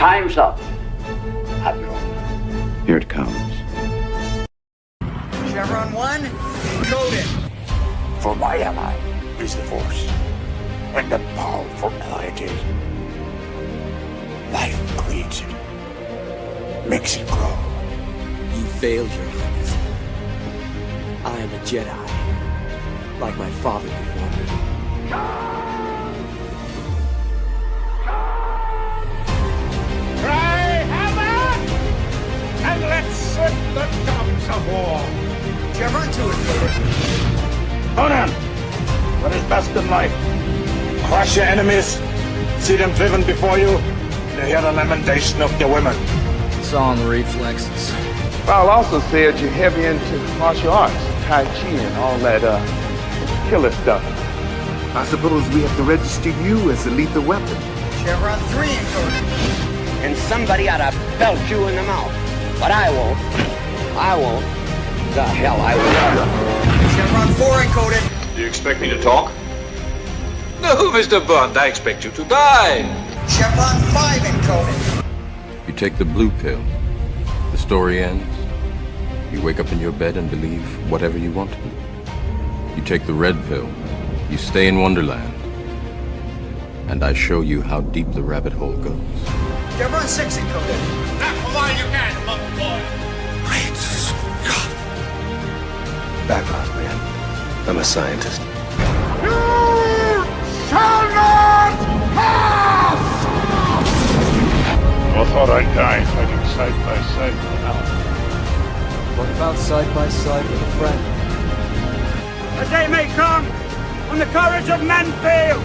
Time's up, Admiral. Here it comes. Chevron 1, encoded. For my ally is the Force, and the powerful ally it is. Life creates it, makes it grow. You failed, Your Highness. I am a Jedi, like my father before me. Cry hammer, and let's set the tongues of war. Chevron 2 encoded. Conan, what is best in life? Crush your enemies, see them driven before you, and hear the lamentation of their women. It's all in the reflexes. Paul also said you're heavy into martial arts, Tai Chi and all that killer stuff. I suppose we have to register you as a lethal weapon. Chevron 3 encoded. And somebody ought to belt you in the mouth. But I won't. I won't. The hell I will. Chevron 4 encoded. Do you expect me to talk? No, Mr. Bond, I expect you to die. Chevron 5 encoded. You take the blue pill. The story ends. You wake up in your bed and believe whatever you want to believe. You take the red pill. You stay in Wonderland. And I show you how deep the rabbit hole goes. Chevron 6 encoded. Now, come on, you can, monk boy. Great Scott! Back off, man. I'm a scientist. You shall not pass! I thought I'd die fighting side by side with an elf. What about side by side with a friend? A day may come when the courage of men fails,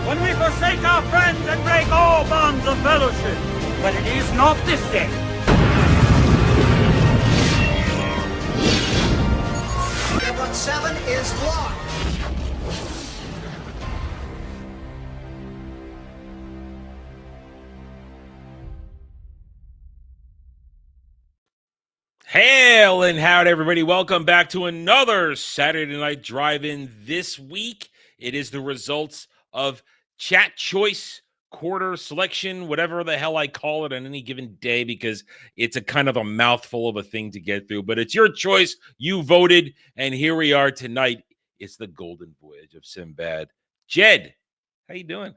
when we forsake our friends and break all bonds of fellowship. But it is not this day. Chevron 7 is locked. Hail and howdy, everybody. Welcome back to another Saturday Night Drive-In. This week, it is the results of Chat Choice Quarter Selection, whatever the hell I call it on any given day, because it's a kind of a mouthful of a thing to get through. But it's your choice. You voted, and here we are tonight. It's the Golden Voyage of Sinbad. Jed, how you doing?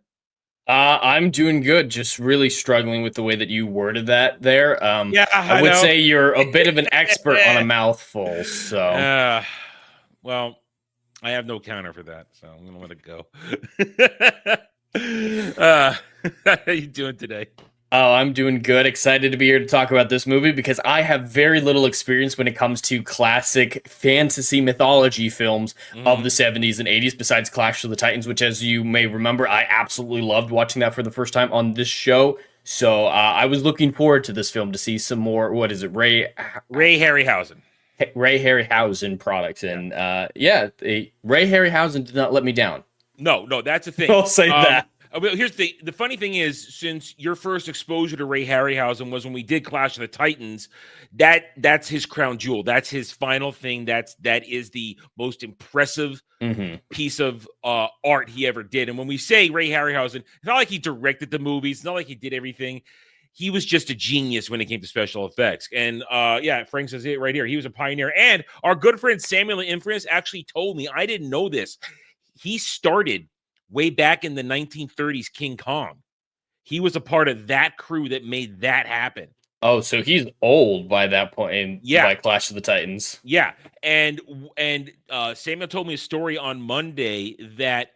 I'm doing good. Just really struggling with the way that you worded that there. Yeah, I would say you're a bit of an expert on a mouthful. So, well, I have no counter for that, so I'm gonna let it go. How you doing today? Oh, I'm doing good. Excited to be here to talk about this movie because I have very little experience when it comes to classic fantasy mythology films of the 70s and 80s, besides Clash of the Titans, which, as you may remember, I absolutely loved watching that for the first time on this show. So I was looking forward to this film to see some more, what is it, Ray Harryhausen. Ray Harryhausen products. And Ray Harryhausen did not let me down. No, that's the thing. I'll say that. Well, here's the funny thing is, since your first exposure to Ray Harryhausen was when we did Clash of the Titans, that's his crown jewel. That's his final thing. That is the most impressive piece of art he ever did. And when we say Ray Harryhausen, it's not like he directed the movies. It's not like he did everything. He was just a genius when it came to special effects. And Frank says it right here. He was a pioneer. And our good friend Samuel Infamous actually told me, I didn't know this. He started way back in the 1930s King Kong. He was a part of that crew that made that happen. Oh, so he's old by that point by Clash of the Titans. Yeah. And Samuel told me a story on Monday that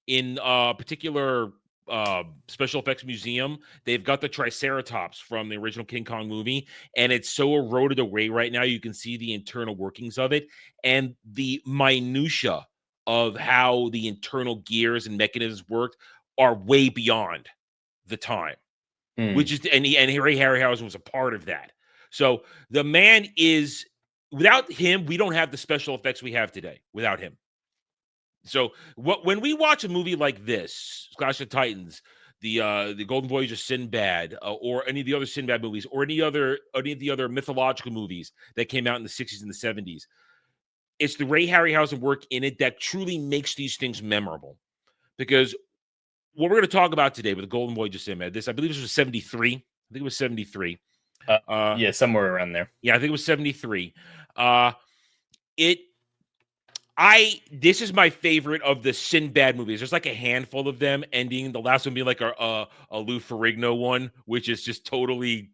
in a particular special effects museum, they've got the Triceratops from the original King Kong movie, and it's so eroded away right now you can see the internal workings of it and the minutia of how the internal gears and mechanisms worked are way beyond the time, which is, and Ray Harryhausen was a part of that. So the man is, without him, we don't have the special effects we have today without him. So when we watch a movie like this, Clash of Titans, the Golden Voyage of Sinbad, or any of the other Sinbad movies, or any of the other mythological movies that came out in the 60s and the 70s, it's the Ray Harryhausen work in it that truly makes these things memorable. Because what we're going to talk about today with the Golden Voyage of Sinbad, I believe this was 73. think it was 73. Yeah, somewhere around there. Yeah, I think it was 73. This is my favorite of the Sinbad movies. There's like a handful of them, ending the last one being like a Lou Ferrigno one, which is just totally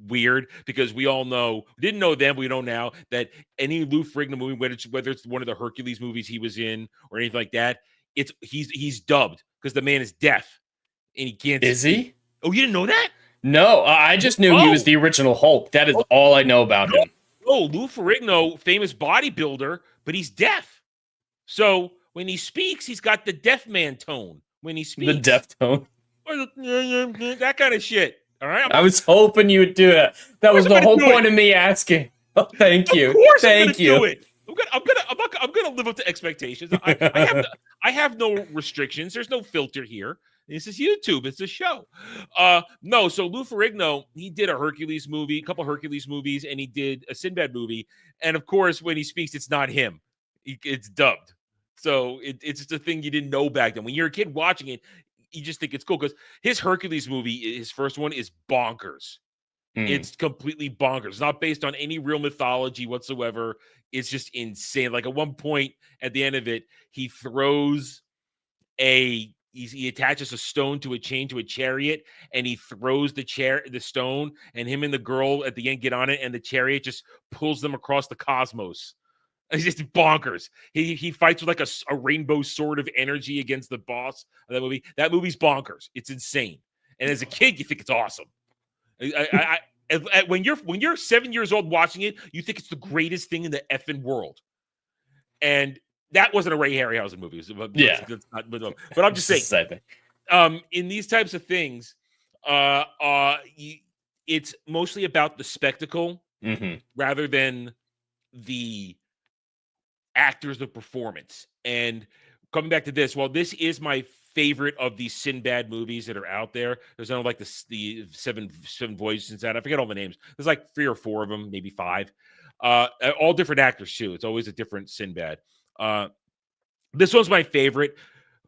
weird because we all know, didn't know then, we know now that any Lou Ferrigno movie, whether it's one of the Hercules movies he was in or anything like that, he's dubbed because the man is deaf and he can't. Is speak. he? Oh, you didn't know that? No, I just knew he was the original Hulk. That is all I know about him. Oh, Lou Ferrigno, famous bodybuilder, but he's deaf. So when he speaks, he's got the deaf man tone when he speaks. The deaf tone. Or that kind of shit. All right. I was hoping you would do it. That was the whole point of me asking. Oh, thank you. Of course thank you. Do it. I'm gonna live up to expectations. I have no restrictions. There's no filter here. This is YouTube. It's a show. No, so Lou Ferrigno, he did a couple Hercules movies, and he did a Sinbad movie. And of course, when he speaks, it's not him. It's dubbed. So it's just a thing you didn't know back then. When you're a kid watching it, you just think it's cool because his Hercules movie, his first one, is bonkers. It's completely bonkers. It's not based on any real mythology whatsoever. It's just insane. Like at one point at the end of it, he throws he attaches a stone to a chain to a chariot, and he throws the stone, and him and the girl at the end get on it, and the chariot just pulls them across the cosmos. It's just bonkers. He fights with like a rainbow sword of energy against the boss of that movie. That movie's bonkers. It's insane. And as a kid, you think it's awesome. When you're 7 years old watching it, you think it's the greatest thing in the effing world. And that wasn't a Ray Harryhausen movie. But I'm just saying. In these types of things, it's mostly about the spectacle rather than the actors, the performance. And coming back to this, well, this is my favorite of these Sinbad movies that are out there. There's not like the seven voyages inside. I forget all the names. There's like 3 or 4 of them, maybe 5. All different actors too. It's always a different Sinbad. This one's my favorite,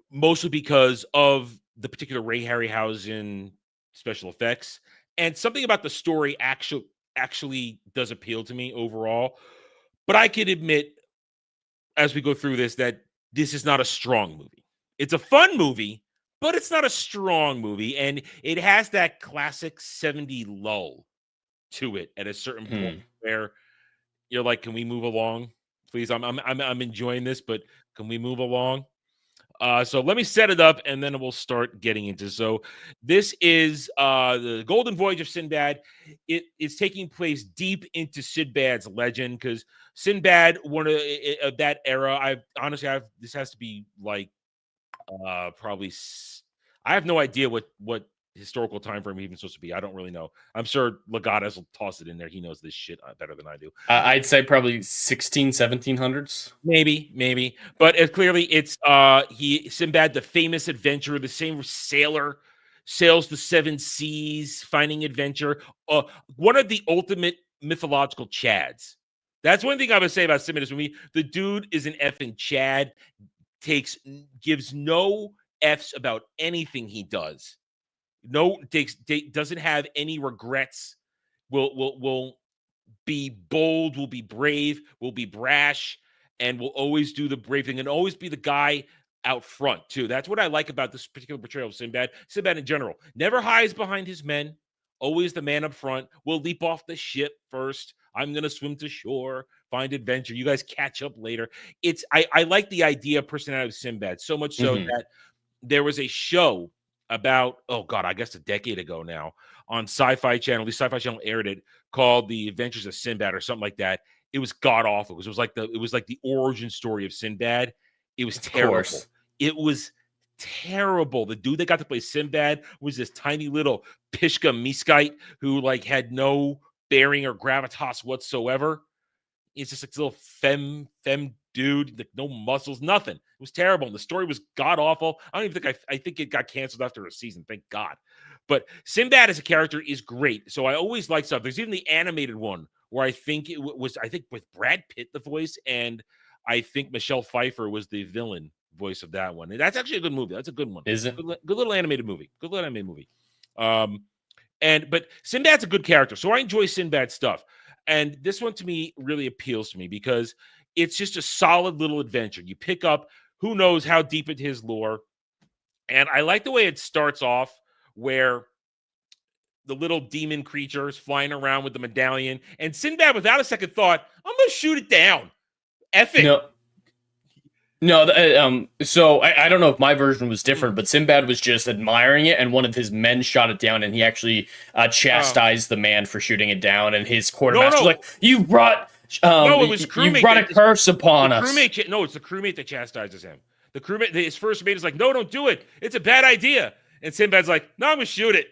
mostly because of the particular Ray Harryhausen special effects, and something about the story actually does appeal to me overall. But I can admit, as we go through this, that this is not a strong movie. It's a fun movie, but it's not a strong movie, and it has that classic 70 lull to it at a certain point where you're like, "Can we move along, please? I'm enjoying this, but can we move along?" So let me set it up, and then we'll start getting into. So this is the Golden Voyage of Sinbad. It is taking place deep into Sinbad's legend, because Sinbad, one of that era. This has to be like probably. I have no idea what historical time frame even supposed to be. I don't really know. I'm sure Legatas will toss it in there. He knows this shit better than I do. I'd say probably 1700s. Maybe. But clearly it's Sinbad, the famous adventurer, the same sailor, sails the 7 seas, finding adventure. One of the ultimate mythological Chads. That's one thing I would say about Sinbad is the dude is an effing Chad, gives no F's about anything he does. Doesn't have any regrets. Will be bold, will be brave, will be brash, and will always do the brave thing and always be the guy out front too. That's what I like about this particular portrayal of Sinbad. Sinbad in general never hides behind his men. Always the man up front. Will leap off the ship first. I'm gonna swim to shore, find adventure. You guys catch up later. I like the idea of personality of Sinbad so much so that there was a show about, I guess a decade ago now, on Sci-Fi Channel. The Sci-Fi Channel aired it, called The Adventures of Sinbad or something like that. It was god awful because it was like the origin story of Sinbad. It was terrible. It was terrible. The dude that got to play Sinbad was this tiny little Pishka Miskite who like had no bearing or gravitas whatsoever. It's just like this little femme dude, like no muscles, nothing. It was terrible. And the story was god awful. I don't even think I think it got canceled after a season. Thank God. But Sinbad as a character is great. So I always like stuff. There's even the animated one where I think it was, with Brad Pitt, the voice, and I think Michelle Pfeiffer was the villain voice of that one. And that's actually a good movie. That's a good one. Is it? Good little animated movie. But Sinbad's a good character, so I enjoy Sinbad stuff. And this one to me really appeals to me because it's just a solid little adventure. You pick up who knows how deep into his lore. And I like the way it starts off where the little demon creature is flying around with the medallion. And Sinbad, without a second thought, I'm going to shoot it down. F it. So I don't know if my version was different, but Sinbad was just admiring it, and one of his men shot it down, and he actually chastised the man for shooting it down, and his quartermaster was like, "You brought it was crewmate. You brought a curse upon us." No, it's the crewmate that chastises him. The crewmate, his first mate is like, "No, don't do it. It's a bad idea." And Sinbad's like, "No, I'm gonna shoot it."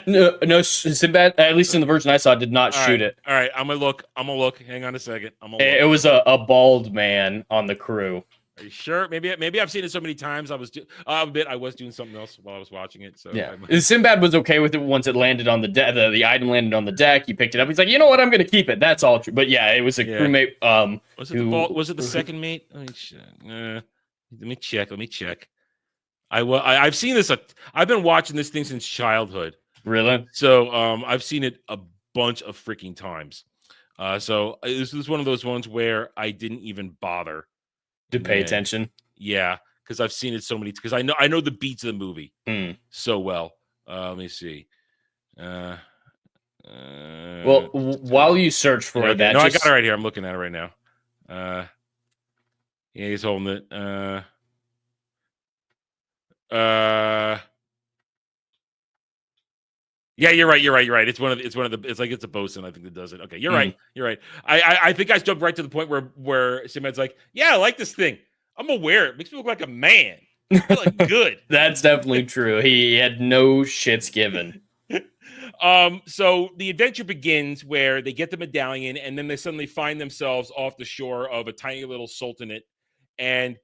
no, Sinbad, at least in the version I saw, did not shoot it. All right, I'm gonna look. Hang on a second. It was a bald man on the crew. Are you sure? Maybe I've seen it so many times. I was doing something else while I was watching it. So yeah, Sinbad was okay with it once it landed on the deck. The item landed on the deck. He picked it up. He's like, you know what? I'm going to keep it. That's all true. But yeah, it was a crewmate. Was it the second mate? Let me check. I've seen this. I've been watching this thing since childhood. Really? So I've seen it a bunch of freaking times. So this was one of those ones where I didn't even bother to pay attention. Yeah, because I've seen it so many. Because I know the beats of the movie so well. Let me see. Well, while you search for I that, I got it right here. I'm looking at it right now. Yeah, he's holding it. Yeah, you're right. It's one of the. It's like it's a bosun, I think, that does it. Okay, you're right. I think I jumped right to the point where Sinbad's like, yeah, I like this thing. I'm gonna wear it. Makes me look like a man. I feel like good. That's definitely true. He had no shits given. So the adventure begins where they get the medallion, and then they suddenly find themselves off the shore of a tiny little sultanate, and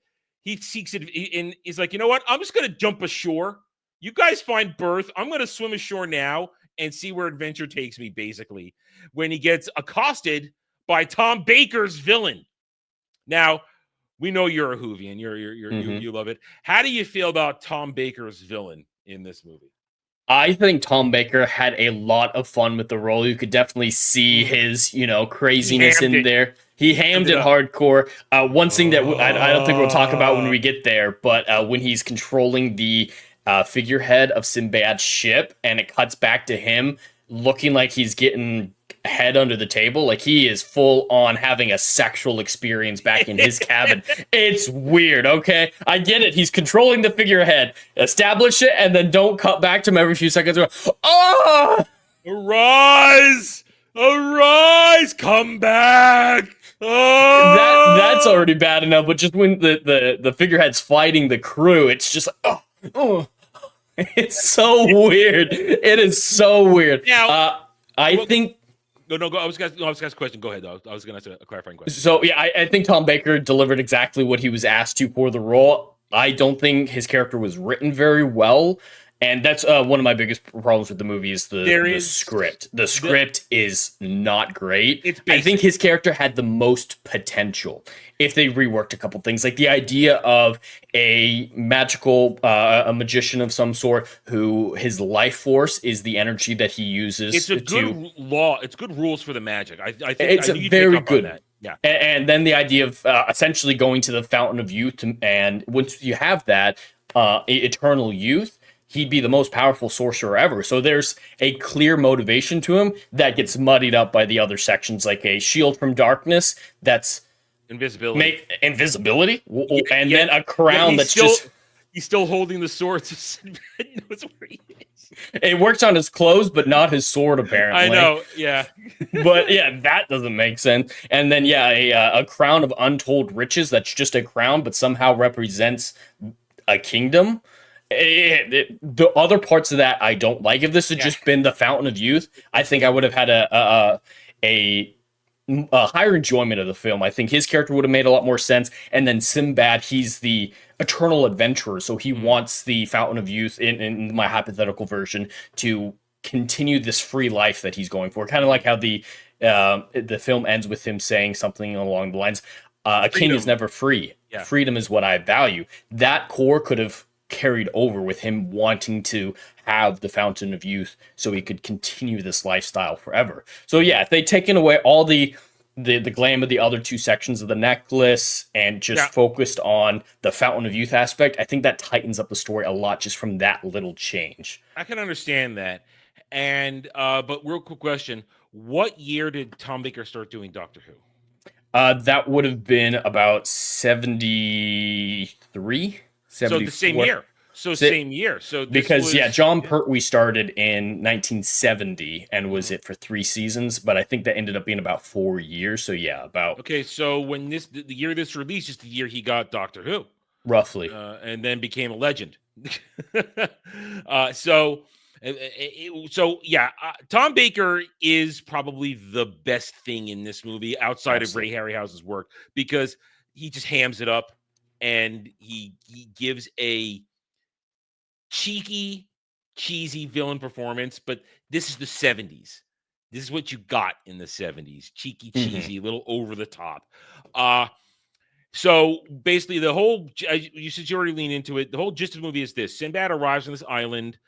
he seeks it, and he's like, you know what? I'm just gonna jump ashore. You guys find berth. I'm going to swim ashore now and see where adventure takes me, basically, when he gets accosted by Tom Baker's villain. Now, we know you're a Whovian. You love it. How do you feel about Tom Baker's villain in this movie? I think Tom Baker had a lot of fun with the role. You could definitely see his, craziness in there. He hammed it hardcore. One thing that I don't think we'll talk about when we get there, but when he's controlling the figurehead of Sinbad's ship, and it cuts back to him looking like he's getting head under the table, like he is full on having a sexual experience back in his cabin. It's weird, okay? I get it. He's controlling the figurehead. Establish it, and then don't cut back to him every few seconds. Oh! Arise! Come back! Oh! That's already bad enough, but just when the figurehead's fighting the crew, it's just like, oh. It's so weird. It is so weird. Now, I think. No. I was going to ask a question. Go ahead, though. I was going to ask a clarifying question. So yeah, I think Tom Baker delivered exactly what he was asked to for the role. I don't think his character was written very well, and that's one of my biggest problems with the movie is the script. The script is not great. I think his character had the most potential if they reworked a couple things, like the idea of a magical, a magician of some sort who his life force is the energy that he uses. It's a good law. It's good rules for the magic. I think it's very good. That. Yeah. And then the idea of essentially going to the Fountain of Youth, and once you have that eternal youth, he'd be the most powerful sorcerer ever. So there's a clear motivation to him that gets muddied up by the other sections, like a shield from darkness that's invisibility, and then a crown that's he's still holding the sword. So knows where he is. It works on his clothes, but not his sword, apparently. I know, yeah. But yeah, that doesn't make sense. And then a crown of untold riches that's just a crown, but somehow represents a kingdom. The other parts of that I don't like. If this had just been the Fountain of Youth, I think I would have had a higher enjoyment of the film. I think his character would have made a lot more sense. And then Sinbad, he's the eternal adventurer, so he wants the Fountain of Youth, in my hypothetical version, to continue this free life that he's going for. Kind of like how the film ends with him saying something along the lines, a king is never free. Yeah. Freedom is what I value. That core could have carried over with him wanting to have the Fountain of Youth so he could continue this lifestyle forever. So yeah, if they'd taken away all the glam of the other two sections of the necklace and just focused on the Fountain of Youth aspect, I think that tightens up the story a lot just from that little change. I can understand that. And but real quick question, what year did Tom Baker start doing Doctor Who? That would have been about 73, 74. So the same year. Same year. So this because John Pertwee started in 1970 and was it for 3 seasons, but I think that ended up being about 4 years. So yeah, about. Okay, so when the year this released is the year he got Doctor Who, roughly, and then became a legend. So Tom Baker is probably the best thing in this movie outside of Ray Harryhausen's work, because he just hams it up and he gives a cheeky, cheesy villain performance. But this is the 70s. This is what you got in the 70s. Cheeky, cheesy, a little over the top. So basically the whole, you should already lean into it. The whole gist of the movie is this: Sinbad arrives on this island,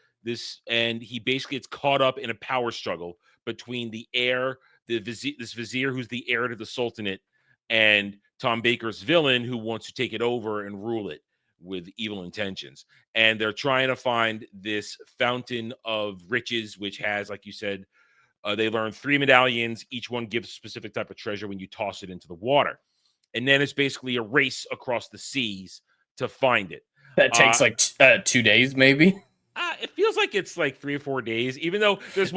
and he basically gets caught up in a power struggle between the heir, this vizier who's the heir to the Sultanate, and Tom Baker's villain who wants to take it over and rule it with evil intentions. And they're trying to find this fountain of riches, which has, like you said, they learn 3 medallions. Each one gives a specific type of treasure when you toss it into the water. And then it's basically a race across the seas to find it. That takes 2 days, maybe. It feels like it's like 3 or 4 days, even though there's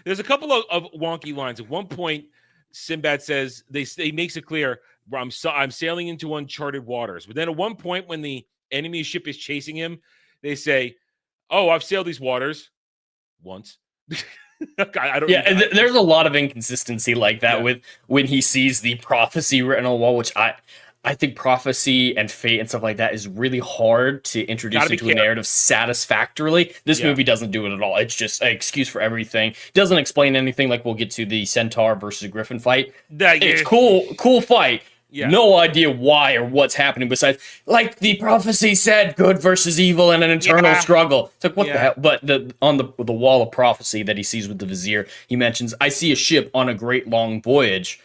there's a couple of wonky lines. At one point, Sinbad says he makes it clear, I'm sailing into uncharted waters. But then at one point, when the enemy ship is chasing him, they say, "Oh, I've sailed these waters once." I don't. Yeah, there's a lot of inconsistency like that with when he sees the prophecy written on the wall, which I think prophecy and fate and stuff like that is really hard to introduce into a narrative satisfactorily. This movie doesn't do it at all. It's just an excuse for everything. Doesn't explain anything. Like we'll get to the Centaur versus Griffin fight. It's cool fight. Yeah. No idea why or what's happening besides, like the prophecy said, good versus evil and an eternal struggle. It's like, what the hell? But on the wall of prophecy that he sees with the vizier, he mentions, I see a ship on a great long voyage,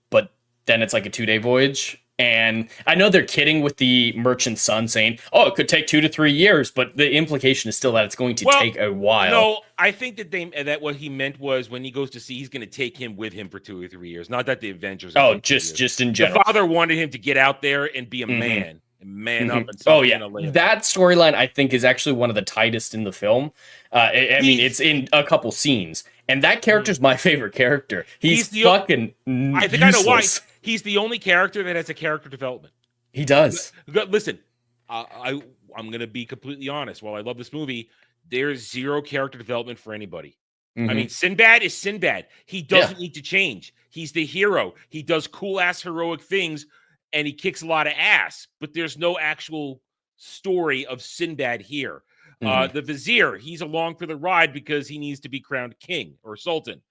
but then it's like a 2-day voyage. And I know they're kidding with the merchant son saying, oh, it could take 2 to 3 years, but the implication is still that it's going to take a while. No, I think that what he meant was when he goes to sea, he's going to take him with him for 2 or 3 years. Not that the Avengers. Oh, just in general. The father wanted him to get out there and be a man. And man up. And that storyline I think is actually one of the tightest in the film. I mean, it's in a couple scenes, and that character's my favorent character. He's fucking useless. I think I know why. He's the only character that has a character development. He does. Listen, I'm going to be completely honest. While I love this movie, there's 0 character development for anybody. I mean, Sinbad is Sinbad. He doesn't need to change. He's the hero. He does cool-ass heroic things, and he kicks a lot of ass. But there's no actual story of Sinbad here. The vizier, he's along for the ride because he needs to be crowned king or sultan.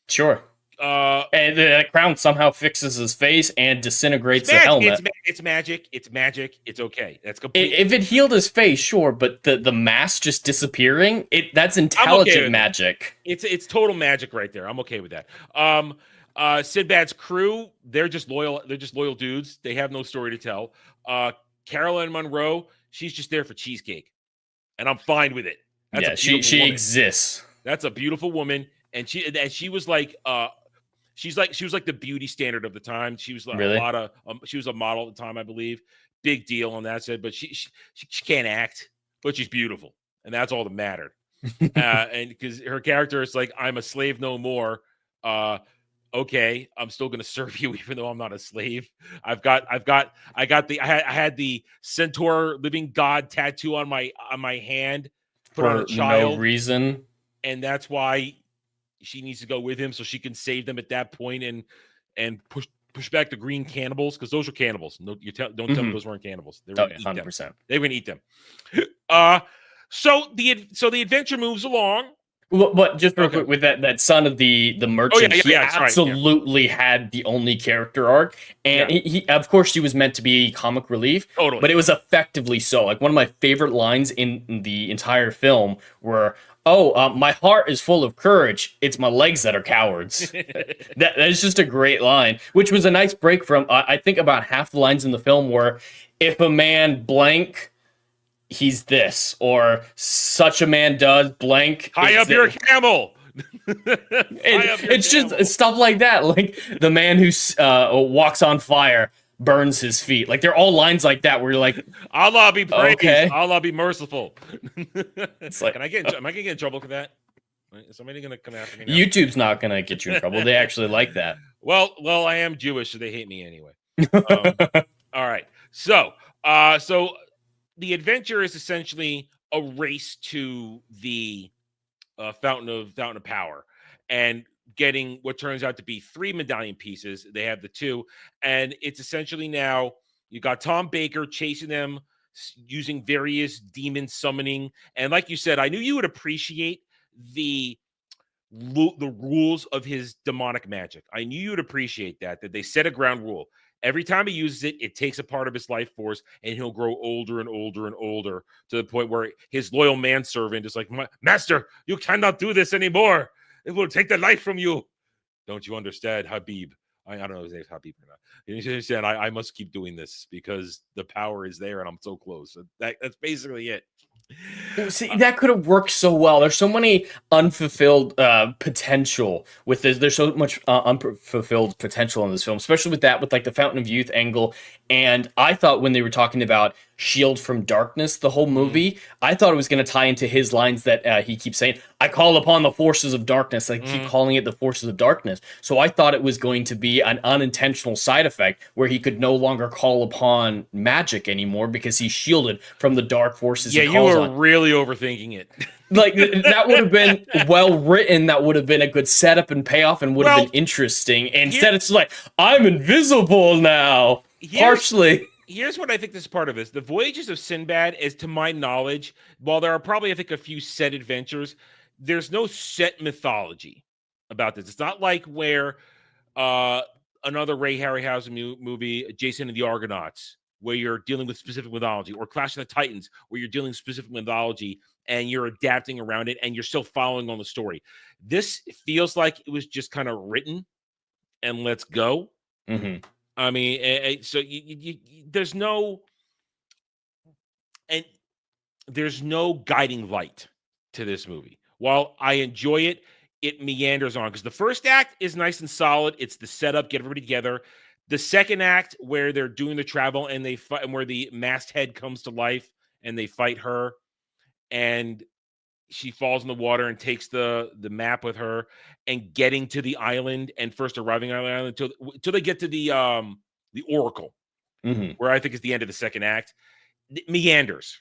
Sure. And the crown somehow fixes his face and disintegrates the helmet. It's magic. It's magic. It's okay. That's complete. If it healed his face, sure, but the mask just disappearing, that's intelligent magic. It's total magic right there. I'm okay with that. Sinbad's crew, they're just loyal. They're just loyal dudes. They have no story to tell. Caroline Munro, she's just there for cheesecake, and I'm fine with it. She exists. That's a beautiful woman, and she was like she was like the beauty standard of the time. She was like she was a model at the time, I believe. Big deal on that side, but she can't act, but she's beautiful, and that's all that mattered. And because her character is like, I'm a slave no more. Okay, I'm still gonna serve you even though I'm not a slave. I had the centaur living god tattoo on my hand, put on a child, no reason, and that's why she needs to go with him so she can save them at that point and push back the green cannibals, because those are cannibals. No, don't tell me those weren't cannibals. They were 100%. They were gonna eat them. So the adventure moves along. But just real quick with that son of the merchant, he absolutely had the only character arc, and he of course he was meant to be comic relief, but it was effectively so. Like one of my favorite lines in the entire film were, my heart is full of courage. It's my legs that are cowards. that is just a great line, which was a nice break from, I think about half the lines in the film were, if a man blank, he's this, or such a man does blank. High up your camel. It's just stuff like that. Like the man who walks on fire burns his feet. Like they're all lines like that where you're like, Allah be praised. Okay. Allah be merciful. It's like, am I gonna get in trouble for that? Is somebody gonna come after me now? YouTube's not gonna get you in trouble. They actually like that. Well, I am Jewish, so they hate me anyway. All right. So the adventure is essentially a race to the fountain of power and getting what turns out to be 3 medallion pieces. They have the 2, and it's essentially now you got Tom Baker chasing them using various demon summoning. And like you said, I knew you would appreciate the rules of his demonic magic. I knew you would appreciate that they set a ground rule. Every time he uses it, it takes a part of his life force, and he'll grow older and older and older to the point where his loyal manservant is like, Master, you cannot do this anymore. It will take the life from you. Don't you understand, Habib? I don't know if his name's Habib or not. You understand, I must keep doing this because the power is there and I'm so close. That's basically it. See, that could have worked so well. There's so many unfulfilled potential with this. There's so much unfulfilled potential in this film, especially with like the Fountain of Youth angle. And I thought when they were talking about Shield from Darkness, the whole movie, I thought it was going to tie into his lines that he keeps saying, I call upon the forces of darkness. I keep calling it the forces of darkness. So I thought it was going to be an unintentional side effect where he could no longer call upon magic anymore because he's shielded from the dark forces. Yeah, you were really overthinking it. Like that would have been well written. That would have been a good setup and payoff, and would have been interesting. Instead, it's like, I'm invisible now. Partially. Here's what I think this is part of this. The Voyages of Sinbad is, to my knowledge, while there are probably, I think, a few set adventures, there's no set mythology about this. It's not like where another Ray Harryhausen movie, Jason and the Argonauts, where you're dealing with specific mythology, or Clash of the Titans, where you're dealing with specific mythology and you're adapting around it and you're still following on the story. This feels like it was just kind of written and let's go. Mm-hmm. I mean, so there's no guiding light to this movie. While I enjoy it, it meanders on because the first act is nice and solid. It's the setup, get everybody together. The second act, where they're doing the travel and they fight, and where the masthead comes to life and they fight her, and she falls in the water and takes the map with her, and getting to the island and first arriving on the island until they get to the Oracle, where I think is the end of the second act. It meanders.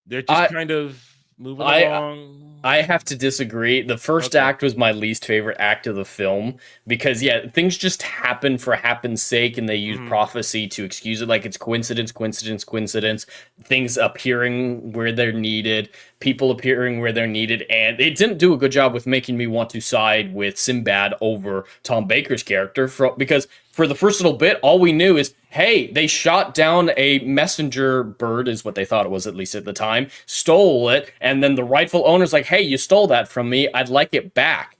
They're just kind of moving along. I have to disagree. The first act was my least favorite act of the film because, things just happen for happen's sake, and they use prophecy to excuse it. Like it's coincidence, things appearing where they're needed, people appearing where they're needed, and it didn't do a good job with making me want to side with Sinbad over Tom Baker's character because for the first little bit, all we knew is, hey, they shot down a messenger bird, is what they thought it was, at least at the time, stole it, and then the rightful owner's like, hey, you stole that from me, I'd like it back.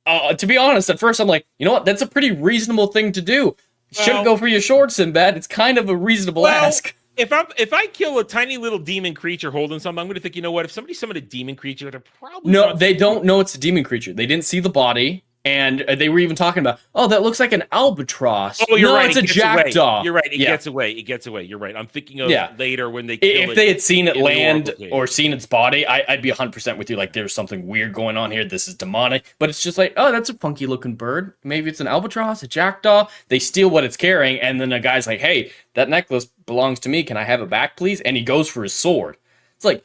To be honest, at first I'm like, you know what, that's a pretty reasonable thing to do. Shouldn't go for your sword, Sinbad. It's kind of a reasonable ask. If I kill a tiny little demon creature holding something, I'm going to think, you know what, if somebody summoned a demon creature, they're probably they don't know it's a demon creature. They didn't see the body. And they were even talking about, that looks like an albatross. Oh, you're right. It's a jackdaw. You're right. It gets away. You're right. I'm thinking of later when they kill if they had seen it land or seen its body, I'd be 100% with you. Like, there's something weird going on here. This is demonic. But it's just like, that's a funky looking bird. Maybe it's an albatross, a jackdaw. They steal what it's carrying. And then a guy's like, hey, that necklace belongs to me. Can I have it back, please? And he goes for his sword. It's like,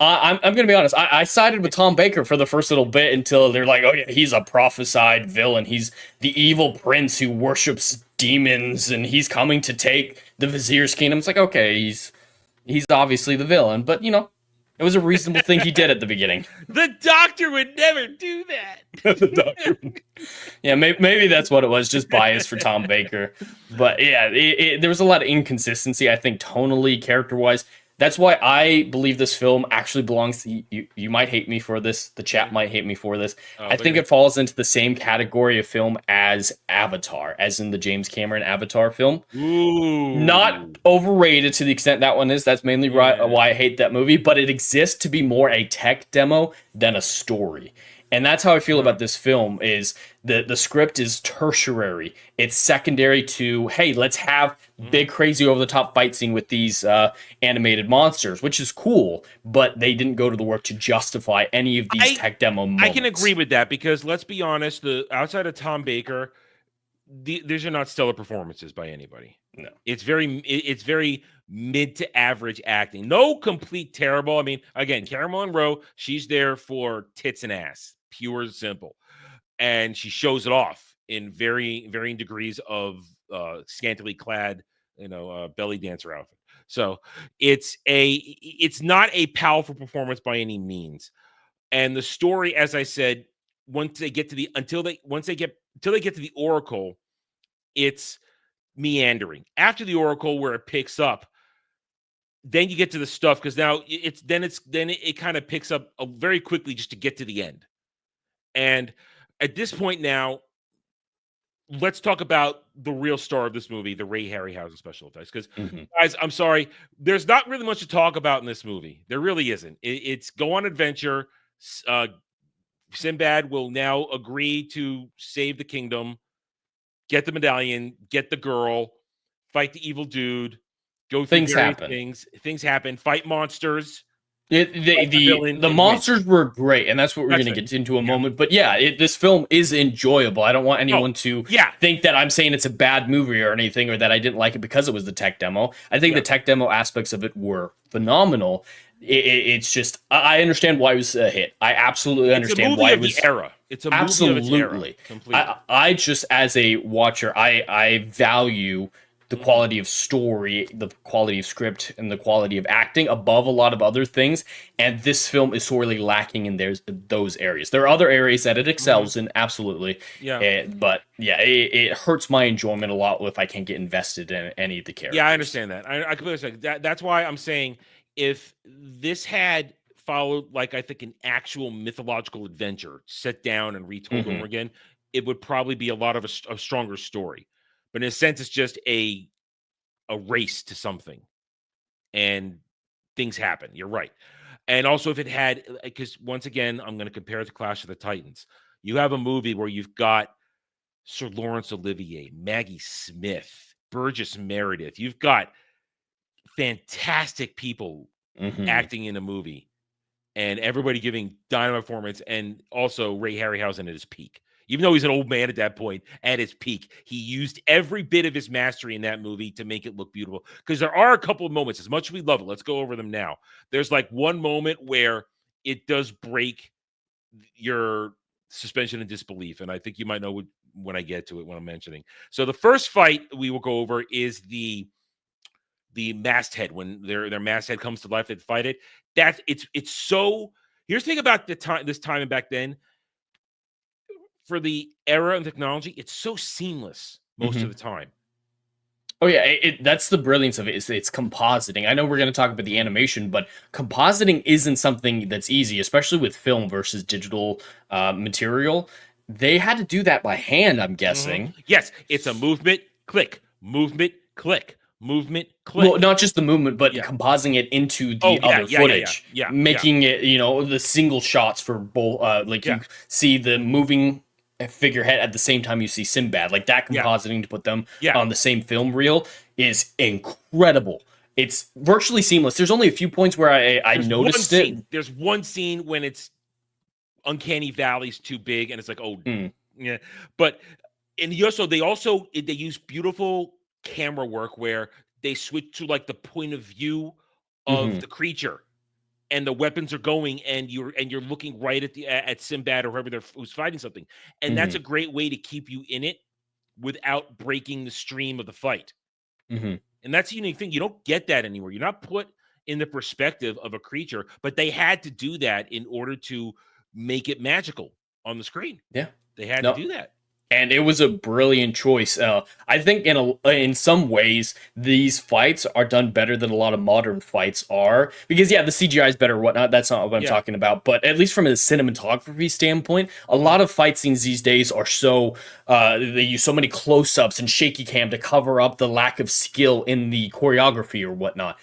I'm going to be honest. I sided with Tom Baker for the first little bit until they're like, oh yeah, he's a prophesied villain. He's the evil prince who worships demons, and he's coming to take the vizier's kingdom. It's like, okay, he's obviously the villain, but It was a reasonable thing he did at the beginning. The Doctor would never do that. The Doctor. Yeah, maybe that's what it was, just bias for Tom Baker. But yeah, there was a lot of inconsistency, I think, tonally, character-wise. That's why I believe this film actually belongs to you. You might hate me for this. The chat might hate me for this. I think it falls into the same category of film as Avatar, as in the James Cameron Avatar film. Ooh. Not overrated to the extent that one is. That's mainly why I hate that movie. But it exists to be more a tech demo than a story. And that's how I feel about this film. Is the script is tertiary. It's secondary to, hey, let's have big, crazy, over-the-top fight scene with these animated monsters, which is cool, but they didn't go to the work to justify any of these tech demo moments. I can agree with that, because let's be honest, outside of Tom Baker, these are not stellar performances by anybody. No. It's very mid to average acting. No complete terrible. I mean, again, Karen Monroe, she's there for tits and ass, pure and simple. And she shows it off in varying degrees of scantily clad, belly dancer outfit. So it's not a powerful performance by any means. And the story, as I said, once they get to the Oracle, it's meandering. After the Oracle, where it picks up, then you get to the stuff, because now it kind of picks up very quickly just to get to the end. And at this point now, let's talk about the real star of this movie, the Ray Harryhausen special effects. Because guys, I'm sorry, there's not really much to talk about in this movie. There really isn't. It's go on adventure. Sinbad will now agree to save the kingdom, get the medallion, get the girl, fight the evil dude, go through things happen. Things happen. Fight monsters. The monsters were great, and that's what we're going to get into in a moment. But yeah, this film is enjoyable. I don't want anyone to think that I'm saying it's a bad movie or anything, or that I didn't like it because it was the tech demo. I think the tech demo aspects of it were phenomenal. It's just, I understand why it was a hit. I absolutely understand why it was. It's a movie of the era. It's a movie absolutely. Of its era. Completely. I just, as a watcher, I value the quality of story, the quality of script, and the quality of acting above a lot of other things. And this film is sorely lacking in those areas. There are other areas that it excels in, absolutely. Yeah. But yeah, it hurts my enjoyment a lot if I can't get invested in any of the characters. Yeah, I understand that. I completely understand. That's why I'm saying, if this had followed, like, I think, an actual mythological adventure set down and retold over again, it would probably be a lot of a stronger story. But in a sense, it's just a race to something, and things happen. You're right. And also, if it had, because once again, I'm going to compare it to Clash of the Titans. You have a movie where you've got Sir Laurence Olivier, Maggie Smith, Burgess Meredith. You've got fantastic people acting in a movie, and everybody giving dynamite performance, and also Ray Harryhausen at his peak. Even though he's an old man at that point, at his peak, he used every bit of his mastery in that movie to make it look beautiful. Because there are a couple of moments, as much as we love it, let's go over them now. There's like one moment where it does break your suspension of disbelief, and I think you might know when I get to it, when I'm mentioning. So the first fight we will go over is the masthead. When their masthead comes to life, they fight it. It's so. Here's the thing about this time and back then. For the era and technology, it's so seamless most of the time. Oh yeah, that's the brilliance of it. It's compositing. I know we're going to talk about the animation, but compositing isn't something that's easy, especially with film versus digital material. They had to do that by hand, I'm guessing. Yes, it's a movement, click, movement, click, movement, click. Well, not just the movement, but compositing it into the other footage. Making it, the single shots for both. You see the moving figurehead at the same time you see Sinbad. Like that compositing to put them on the same film reel is incredible. It's virtually seamless. There's only a few points where I noticed it. There's one scene when it's Uncanny Valley's too big, and it's like, yeah. But they use beautiful camera work where they switch to like the point of view of the creature, and the weapons are going, and you're looking right at Sinbad or whoever who's fighting something, and that's a great way to keep you in it without breaking the stream of the fight. And that's a unique thing. You don't get that anywhere. You're not put in the perspective of a creature, but they had to do that in order to make it magical on the screen. Yeah. They had to do that. And it was a brilliant choice. I think in some ways these fights are done better than a lot of modern fights are, because the CGI is better or whatnot. That's not what I'm talking about. But at least from a cinematography standpoint, a lot of fight scenes these days are so they use so many close-ups and shaky cam to cover up the lack of skill in the choreography or whatnot.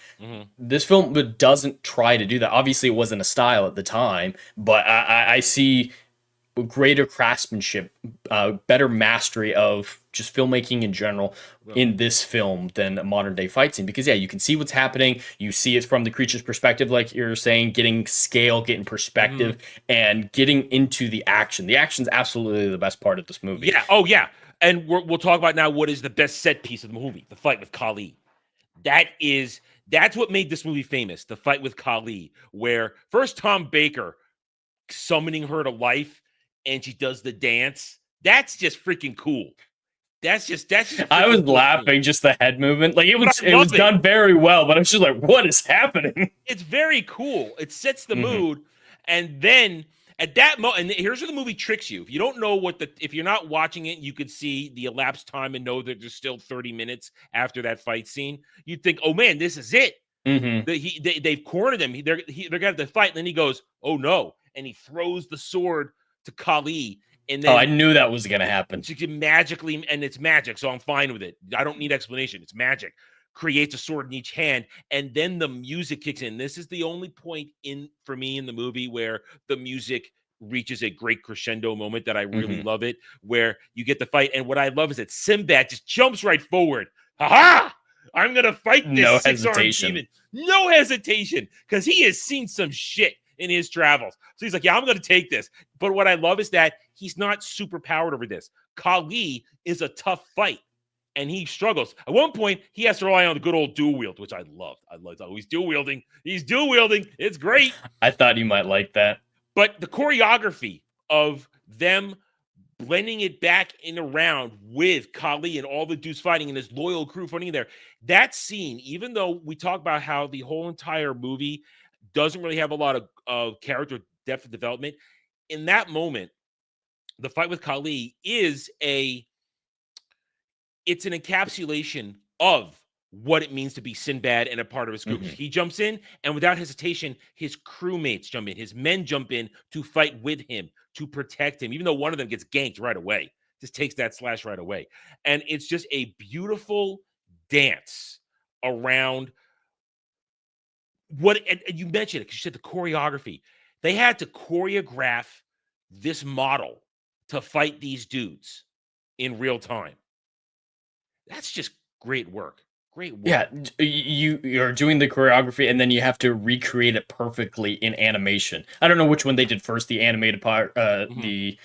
This film doesn't try to do that. Obviously, it wasn't a style at the time, but I see greater craftsmanship, better mastery of just filmmaking in general in this film than a modern day fight scene, because you can see what's happening. You see it from the creature's perspective, like you're saying, getting scale, getting perspective, and getting into the action. The action's absolutely the best part of this movie. And we'll talk about now what is the best set piece of the movie: the fight with Kali. That's what made this movie famous. The fight with Kali, where first Tom Baker summoning her to life, and she does the dance. That's just freaking cool. That's just I was laughing, just the head movement. Like it was done very well, but I was just like, what is happening? It's very cool. It sets the mood. And then at that moment, and here's where the movie tricks you. If you don't know if you're not watching it, you could see the elapsed time and know that there's still 30 minutes after that fight scene. You'd think, oh man, this is it. They've cornered him. They're going to have to fight. And then he goes, oh no. And he throws the sword to Kali, and then I knew that was gonna happen. She can magically, and it's magic, so I'm fine with it. I don't need explanation. It's magic. Creates a sword in each hand, and then the music kicks in. This is the only point for me in the movie where the music reaches a great crescendo moment that I really love it, where you get the fight. And what I love is that Sinbad just jumps right forward. Ha! I'm gonna fight this six-armed demon. No hesitation, because he has seen some shit in his travels. So he's like, I'm going to take this. But what I love is that he's not super powered over this. Kali is a tough fight, and he struggles. At one point, he has to rely on the good old dual wield, which I loved. Oh, he's dual wielding. He's dual wielding. It's great. I thought you might like that. But the choreography of them blending it back in around with Kali and all the dudes fighting and his loyal crew fighting there, that scene, even though we talk about how the whole entire movie doesn't really have a lot of character depth of development, in that moment, the fight with Kali it's an encapsulation of what it means to be Sinbad and a part of his group. He jumps in, and without hesitation, his crewmates jump in. His men jump in to fight with him, to protect him, even though one of them gets ganked right away. Just takes that slash right away. And it's just a beautiful dance around and you mentioned it because you said the choreography. They had to choreograph this model to fight these dudes in real time. That's just great work. Great work. Yeah, you're doing the choreography, and then you have to recreate it perfectly in animation. I don't know which one they did first, the animated part, the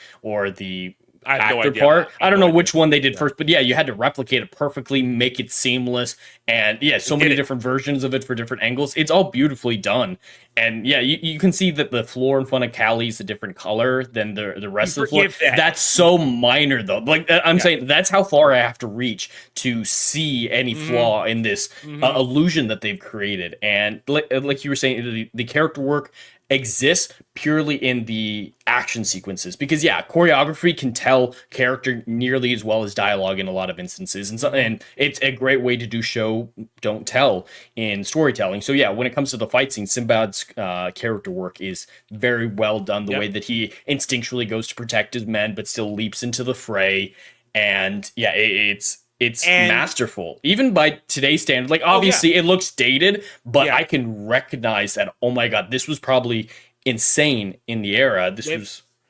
actor part. I don't know which one they did first, but you had to replicate it perfectly, make it seamless, and so many different versions of it for different angles. It's all beautifully done, and you can see that the floor in front of Cali is a different color than the rest of the floor. That's so minor, though. Like I'm saying, that's how far I have to reach to see any flaw in this illusion that they've created. And like you were saying, the character work exists purely in the action sequences, because choreography can tell character nearly as well as dialogue in a lot of instances, and it's a great way to do show don't tell in storytelling. So when it comes to the fight scene, Sinbad's character work is very well done. The way that he instinctually goes to protect his men but still leaps into the fray, and it's masterful, even by today's standards. Like, obviously, it looks dated, but I can recognize that, oh my God, this was probably insane in the era.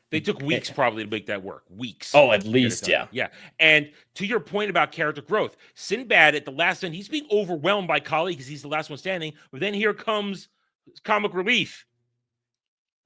They took weeks probably to make that work. Weeks. Oh, at least, Yeah. And to your point about character growth, Sinbad at the last end, he's being overwhelmed by Kali because he's the last one standing. But then here comes comic relief,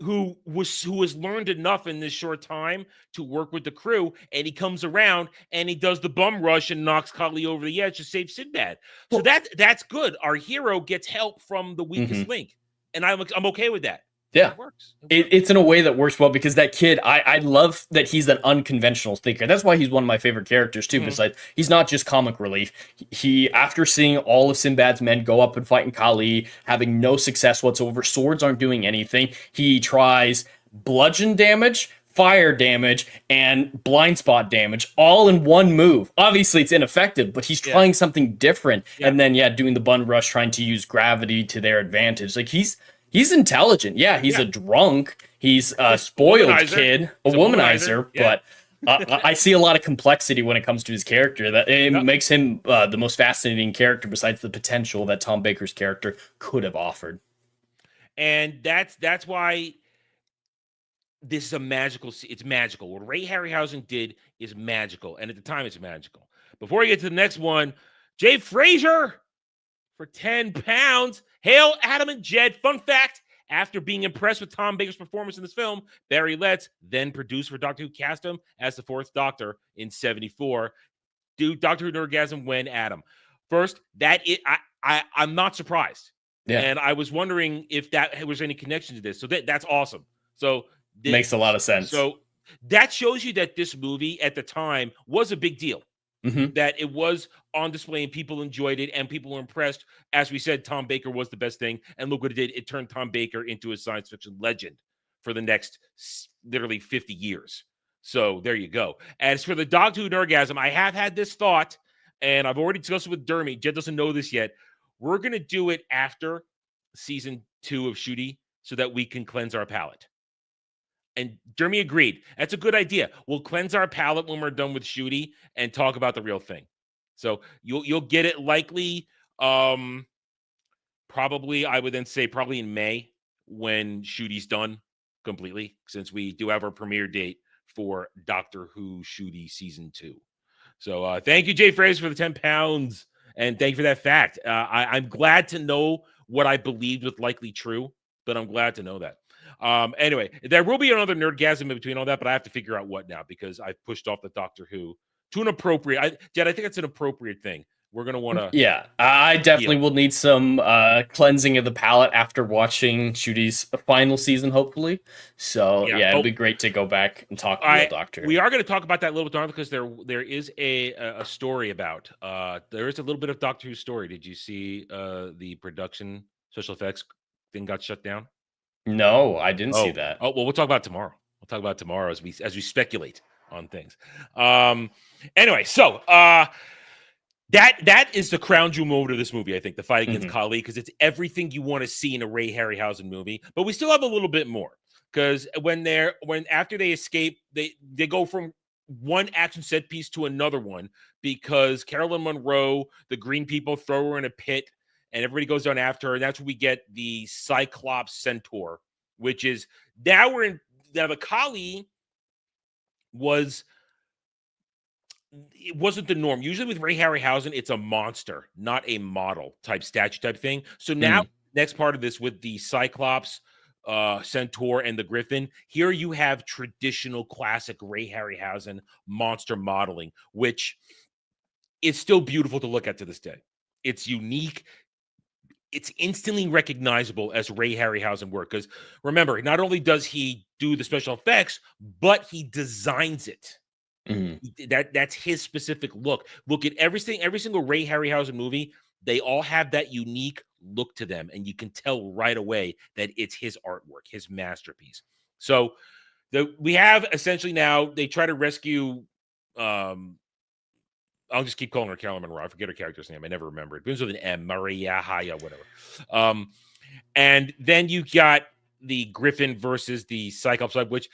who has learned enough in this short time to work with the crew, and he comes around and he does the bum rush and knocks Kali over the edge to save Sinbad. So that's good. Our hero gets help from the weakest link, and I'm okay with that. Yeah. It works. It's in a way that works well because that kid, I love that he's an unconventional thinker. That's why he's one of my favorite characters too. Besides, he's not just comic relief. He, after seeing all of Sinbad's men go up and fight in Kali, having no success whatsoever, swords aren't doing anything. He tries bludgeon damage, fire damage, and blind spot damage all in one move. Obviously, it's ineffective, but he's trying something different. Yeah. And then, doing the bun rush, trying to use gravity to their advantage. Like he's intelligent. Yeah, he's a drunk. He's a spoiled kid, a womanizer. But I see a lot of complexity when it comes to his character. That it makes him the most fascinating character besides the potential that Tom Baker's character could have offered. And that's why this is a magical. It's magical. What Ray Harryhausen did is magical, and at the time, it's magical. Before we get to the next one, Jay Frazier for 10 pounds. Hail, Adam and Jed. Fun fact, after being impressed with Tom Baker's performance in this film, Barry Letts, then producer for Doctor Who, cast him as the fourth Doctor in 1974. Dude, Doctor Who Nerdgasm when Adam. First, I'm not surprised. Yeah. And I was wondering if that was any connection to this. So that's awesome. So makes a lot of sense. So that shows you that this movie at the time was a big deal. That it was on display and people enjoyed it and people were impressed. As we said, Tom Baker was the best thing. And look what it did. It turned Tom Baker into a science fiction legend for the next literally 50 years. So there you go. As for the Doctor Who Nerdgasm, I have had this thought and I've already discussed it with Dermy. Jed doesn't know this yet. We're going to do it after season 2 of Shooty so that we can cleanse our palate. And Jeremy agreed. That's a good idea. We'll cleanse our palate when we're done with Shooty and talk about the real thing. So you'll get it likely, probably, I would then say probably in May when Shooty's done completely, since we do have our premiere date for Doctor Who Shooty Season 2. So thank you, Jay Fraser, for the 10 pounds. And thank you for that fact. I'm glad to know what I believed was likely true, but I'm glad to know that. Anyway, there will be another nerdgasm in between all that, but I have to figure out what now because I've pushed off the Doctor Who to an appropriate. Jed, I think it's an appropriate thing. We're going to want to. Yeah, I definitely will need some cleansing of the palate after watching Shooty's final season, hopefully. So, it'll be great to go back and talk about Doctor Who. We are going to talk about that a little bit more because there is a story about. There is a little bit of Doctor Who story. Did you see the production special effects thing got shut down? No, I didn't see that. Oh, well, we'll talk about it tomorrow. We'll talk about it tomorrow as we speculate on things. Anyway, so that is the crown jewel moment of this movie, I think, the fight against Kali, because it's everything you want to see in a Ray Harryhausen movie. But we still have a little bit more because after they escape, they go from one action set piece to another one because Carolyn Monroe, the green people, throw her in a pit. And everybody goes down after her. And that's where we get the Cyclops Centaur, which is now the Kali it wasn't the norm. Usually with Ray Harryhausen, it's a monster, not a model type statue type thing. So now next part of this with the Cyclops, Centaur, and the Griffin, here you have traditional classic Ray Harryhausen monster modeling, which is still beautiful to look at to this day. It's unique. It's instantly recognizable as Ray Harryhausen work because remember, not only does he do the special effects, but he designs it. That's his specific look. Look at every single Ray Harryhausen movie. They all have that unique look to them, and you can tell right away that it's his artwork, his masterpiece. So we have essentially now they try to rescue. I'll just keep calling her Carolyn Monroe. I forget her character's name. I never remember it. It begins with an M, Maria, Haya, whatever. And then you got the Griffin versus the Cyclops, which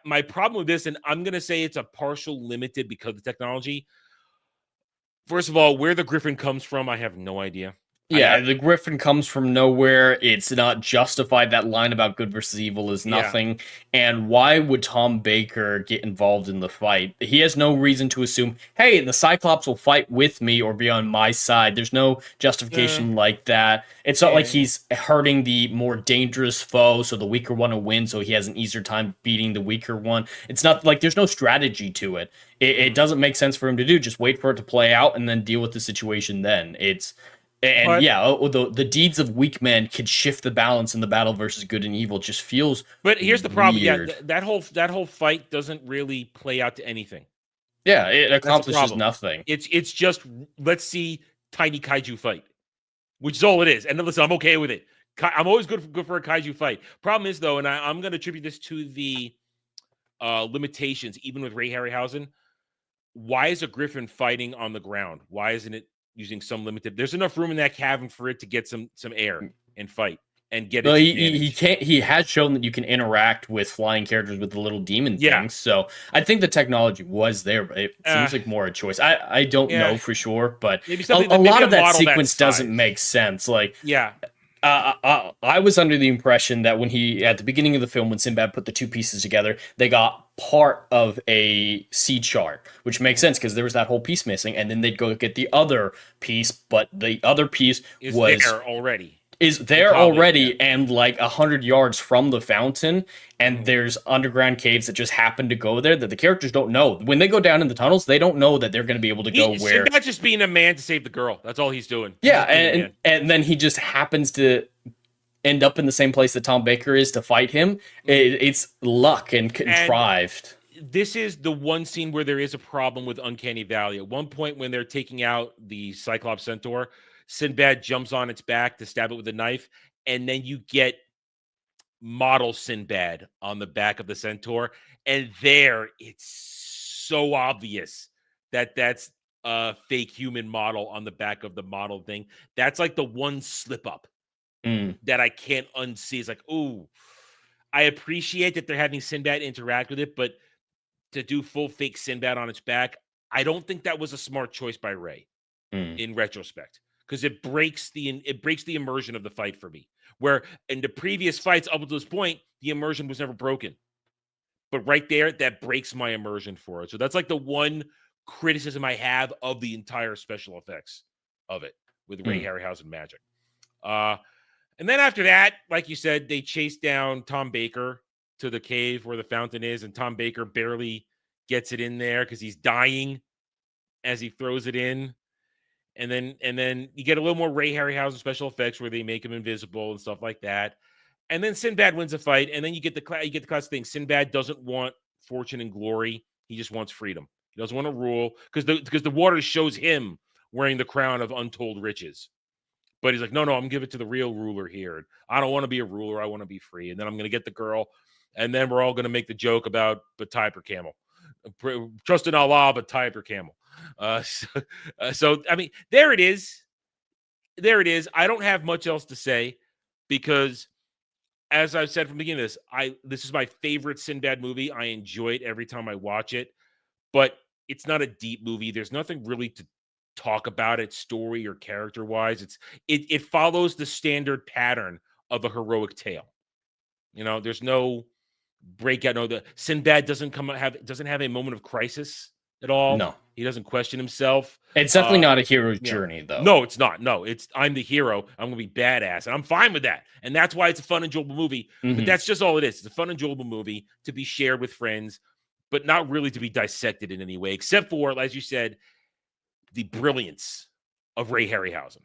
my problem with this, and I'm going to say it's a partial limited because of the technology. First of all, where the Griffin comes from, I have no idea. Yeah, the Griffin comes from nowhere. It's not justified. That line about good versus evil is nothing. Yeah. And why would Tom Baker get involved in the fight? He has no reason to assume, hey, the Cyclops will fight with me or be on my side. There's no justification like that. It's not like he's hurting the more dangerous foe, so the weaker one will win, so he has an easier time beating the weaker one. It's not like there's no strategy to it. It doesn't make sense for him to do. Just wait for it to play out and then deal with the situation then. And But- the deeds of weak men could shift the balance in the battle versus good and evil. Just feels. But here's the problem. weird. Yeah, that whole fight doesn't really play out to anything. Yeah, it That's the accomplishes problem. nothing. It's just let's see tiny kaiju fight, which is all it is. And listen, I'm okay with it. I'm always good for a kaiju fight. Problem is though, and I'm going to attribute this to the limitations, even with Ray Harryhausen. Why is a griffin fighting on the ground? Why isn't it using some limited? There's enough room in that cavern for it to get some air and fight and get. Well, he can't. He has shown that you can interact with flying characters with the little demon things. So I think the technology was there, but it seems like more a choice. I don't know for sure, but a lot of that sequence doesn't make sense. Like I was under the impression that when at the beginning of the film, when Sinbad put the two pieces together, they got part of a seed chart, which makes sense because there was that whole piece missing, and then they'd go get the other piece, but the other piece is there already and like 100 yards from the fountain, and there's underground caves that just happen to go there that the characters don't know. When they go down in the tunnels, they don't know that they're going to be able to go where. Sinbad's just being a man to save the girl. That's all he's doing. Yeah, and then he just happens to end up in the same place that Tom Baker is to fight him. It's luck and contrived. And this is the one scene where there is a problem with Uncanny Valley. At one point when they're taking out the Cyclops Centaur, Sinbad jumps on its back to stab it with a knife, and then you get model Sinbad on the back of the Centaur, and there it's so obvious that that's a fake human model on the back of the model thing. That's like the one slip up that I can't unsee. It's like, ooh, I appreciate that they're having Sinbad interact with it, but to do full fake Sinbad on its back, I don't think that was a smart choice by Ray in retrospect. Because it breaks the immersion of the fight for me. Where in the previous fights up to this point, the immersion was never broken. But right there, that breaks my immersion for it. So that's like the one criticism I have of the entire special effects of it with Ray Harryhausen magic. And then after that, like you said, they chase down Tom Baker to the cave where the fountain is, and Tom Baker barely gets it in there because he's dying as he throws it in. And then you get a little more Ray Harryhausen special effects where they make him invisible and stuff like that. And then Sinbad wins a fight, and then you get the classic thing. Sinbad doesn't want fortune and glory; he just wants freedom. He doesn't want to rule because the water shows him wearing the crown of untold riches. But he's like, no, I'm gonna give it to the real ruler here. I don't want to be a ruler; I want to be free. And then I'm gonna get the girl, and then we're all gonna make the joke about but tie up your camel. Trust in Allah, but tie up your camel. So I mean, there it is. I don't have much else to say because, as I've said from the beginning of this is my favorite Sinbad movie. I enjoy it every time I watch it, but it's not a deep movie. There's nothing really to talk about it, story or character wise. It follows the standard pattern of a heroic tale. You know, there's no breakout. No, the Sinbad doesn't have a moment of crisis at all. No, he doesn't question himself. It's definitely not a hero's journey, though. No, it's not. No, it's I'm the hero. I'm gonna be badass, and I'm fine with that. And that's why it's a fun, enjoyable movie. But that's just all it is. It's a fun, enjoyable movie to be shared with friends, but not really to be dissected in any way, except for, as you said, the brilliance of Ray Harryhausen.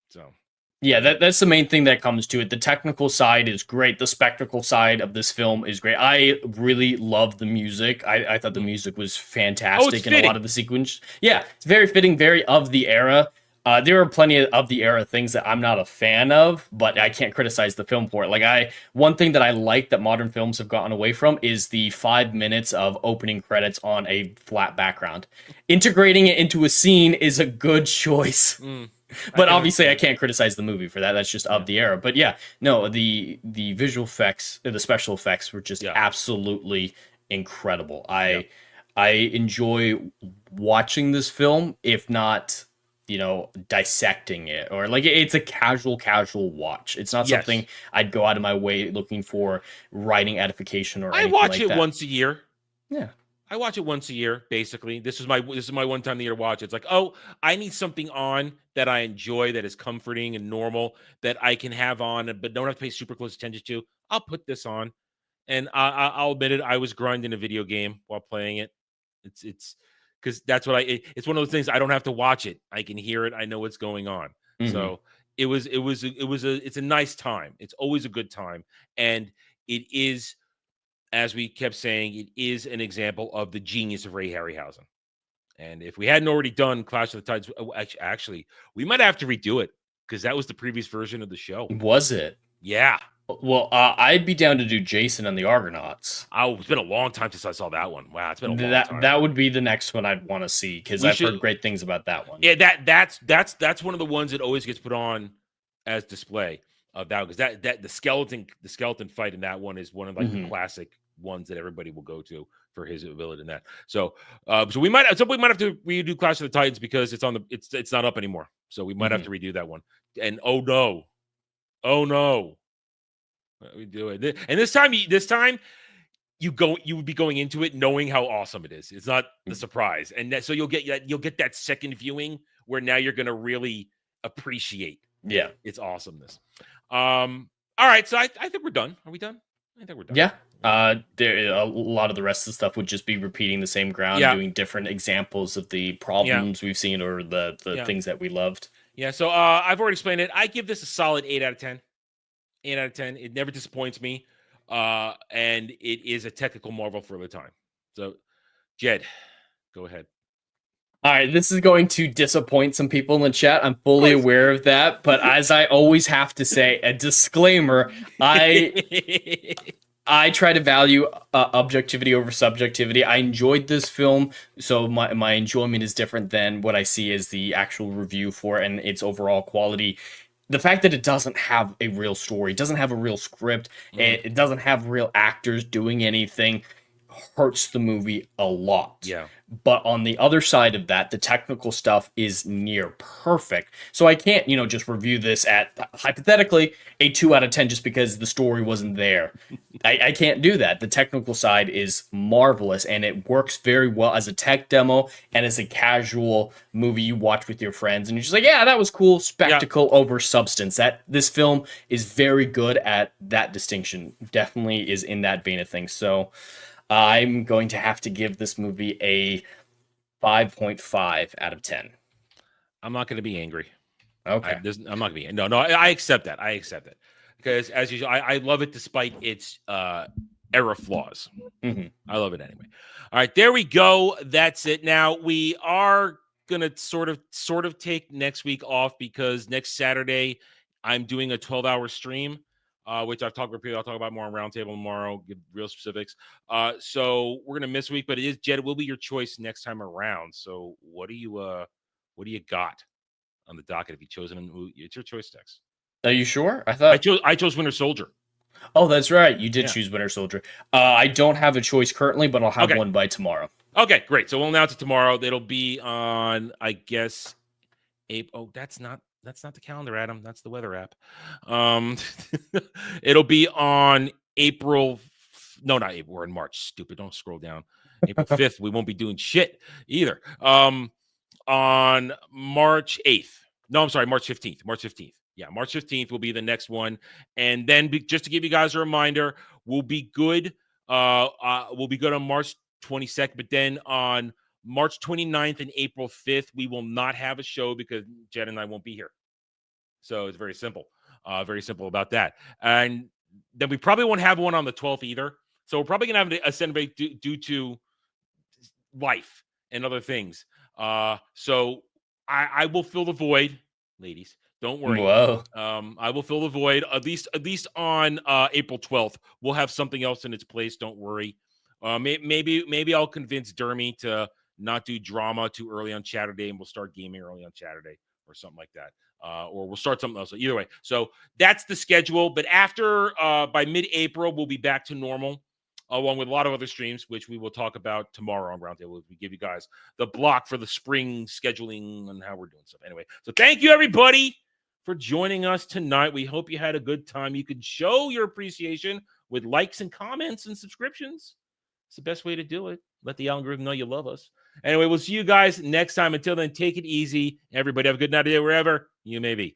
So. Yeah, that's the main thing that comes to it. The technical side is great. The spectacle side of this film is great. I really love the music. I thought the music was fantastic in a lot of the sequence. Yeah, it's very fitting, very of the era. There are plenty of the era things that I'm not a fan of, but I can't criticize the film for it. Like one thing that I like that modern films have gotten away from is the 5 minutes of opening credits on a flat background. Integrating it into a scene is a good choice. But obviously, I can't criticize the movie for that. That's just of the era. But yeah, no, the visual effects, the special effects were just absolutely incredible. I enjoy watching this film, if not, dissecting it, or like it's a casual watch. It's not something I'd go out of my way looking for writing edification or anything like that. I watch it once a year. Yeah. I watch it once a year, basically. This is my one time a year to watch it. It's like, oh, I need something on that I enjoy, that is comforting and normal, that I can have on, but don't have to pay super close attention to. I'll put this on, and I'll admit it. I was grinding a video game while playing it. It's because that's what it's one of those things. I don't have to watch it. I can hear it. I know what's going on. So it's a nice time. It's always a good time. And it is, as we kept saying, it is an example of the genius of Ray Harryhausen. And if we hadn't already done Clash of the Titans, actually, we might have to redo it because that was the previous version of the show. Was it? Yeah. Well, I'd be down to do Jason and the Argonauts. Oh, it's been a long time since I saw that one. Wow, it's been a long time. That would be the next one I'd want to see because I've heard great things about that one. Yeah, that's one of the ones that always gets put on as display of that because that the skeleton fight in that one is one of like the classic ones that everybody will go to for his ability in that. So we might at some point have to redo Clash of the Titans because it's not up anymore. So we might have to redo that one. And oh no. We do it. And this time you would be going into it knowing how awesome it is. It's not the surprise. And so you'll get that second viewing where now you're going to really appreciate its awesomeness. All right, so I think we're done. Are we done? I think we're done. Yeah. A lot of the rest of the stuff would just be repeating the same ground, doing different examples of the problems we've seen or the things that we loved. Yeah, so I've already explained it. I give this a solid 8 out of 10. 8 out of 10. It never disappoints me. And it is a technical marvel for the time. So, Jed, go ahead. All right, this is going to disappoint some people in the chat. I'm fully aware of that. But as I always have to say, a disclaimer, I try to value objectivity over subjectivity. I enjoyed this film, so my enjoyment is different than what I see as the actual review for and its overall quality. The fact that it doesn't have a real story, doesn't have a real script, and it doesn't have real actors doing anything hurts the movie a lot. Yeah. But on the other side of that, the technical stuff is near perfect. So I can't, just review this at, hypothetically, a 2 out of 10 just because the story wasn't there. I can't do that. The technical side is marvelous, and it works very well as a tech demo and as a casual movie you watch with your friends. And you're just like, yeah, that was cool. Spectacle over substance. This film is very good at that distinction. Definitely is in that vein of things. So I'm going to have to give this movie a 5.5 out of 10. I'm not going to be angry. Okay. I'm not going to be. No, I accept that. I accept it. Because as usual, I love it despite its error flaws. I love it anyway. All right, there we go. That's it. Now, we are going to sort of take next week off because next Saturday, I'm doing a 12-hour stream. Which I'll talk about more on Roundtable tomorrow, give real specifics. So we're gonna miss a week, but Jed, it will be your choice next time around. So what do you got on the docket? Have you chosen it's your choice next? Are you sure? I chose Winter Soldier. Oh, that's right. You did choose Winter Soldier. I don't have a choice currently, but I'll have one by tomorrow. Okay, great. So we'll announce it tomorrow. It'll be on, I guess, April. Oh, that's not the calendar, Adam. That's the weather app. It'll be on April. No, not April. We're in March. Stupid. Don't scroll down. April 5th. We won't be doing shit either. On March 8th. No, I'm sorry. March 15th. March 15th. Yeah, March 15th will be the next one. And then just to give you guys a reminder, we'll be good. We'll be good on March 22nd. But then on March 29th and April 5th, we will not have a show because Jed and I won't be here. So it's very simple about that. And then we probably won't have one on the 12th either. So we're probably going to have a send break due to life and other things. So I will fill the void, ladies. Don't worry. Whoa. I will fill the void at least on April 12th. We'll have something else in its place. Don't worry. Maybe I'll convince Dermy to not do drama too early on Saturday, and we'll start gaming early on Saturday or something like that. Or we'll start something else. Either way. So that's the schedule. But after, by mid-April, we'll be back to normal, along with a lot of other streams, which we will talk about tomorrow on Roundtable. We give you guys the block for the spring scheduling and how we're doing stuff. Anyway, so thank you, everybody, for joining us tonight. We hope you had a good time. You can show your appreciation with likes and comments and subscriptions. It's the best way to do it. Let the algorithm know you love us. Anyway, we'll see you guys next time. Until then, take it easy. Everybody have a good night wherever you may be.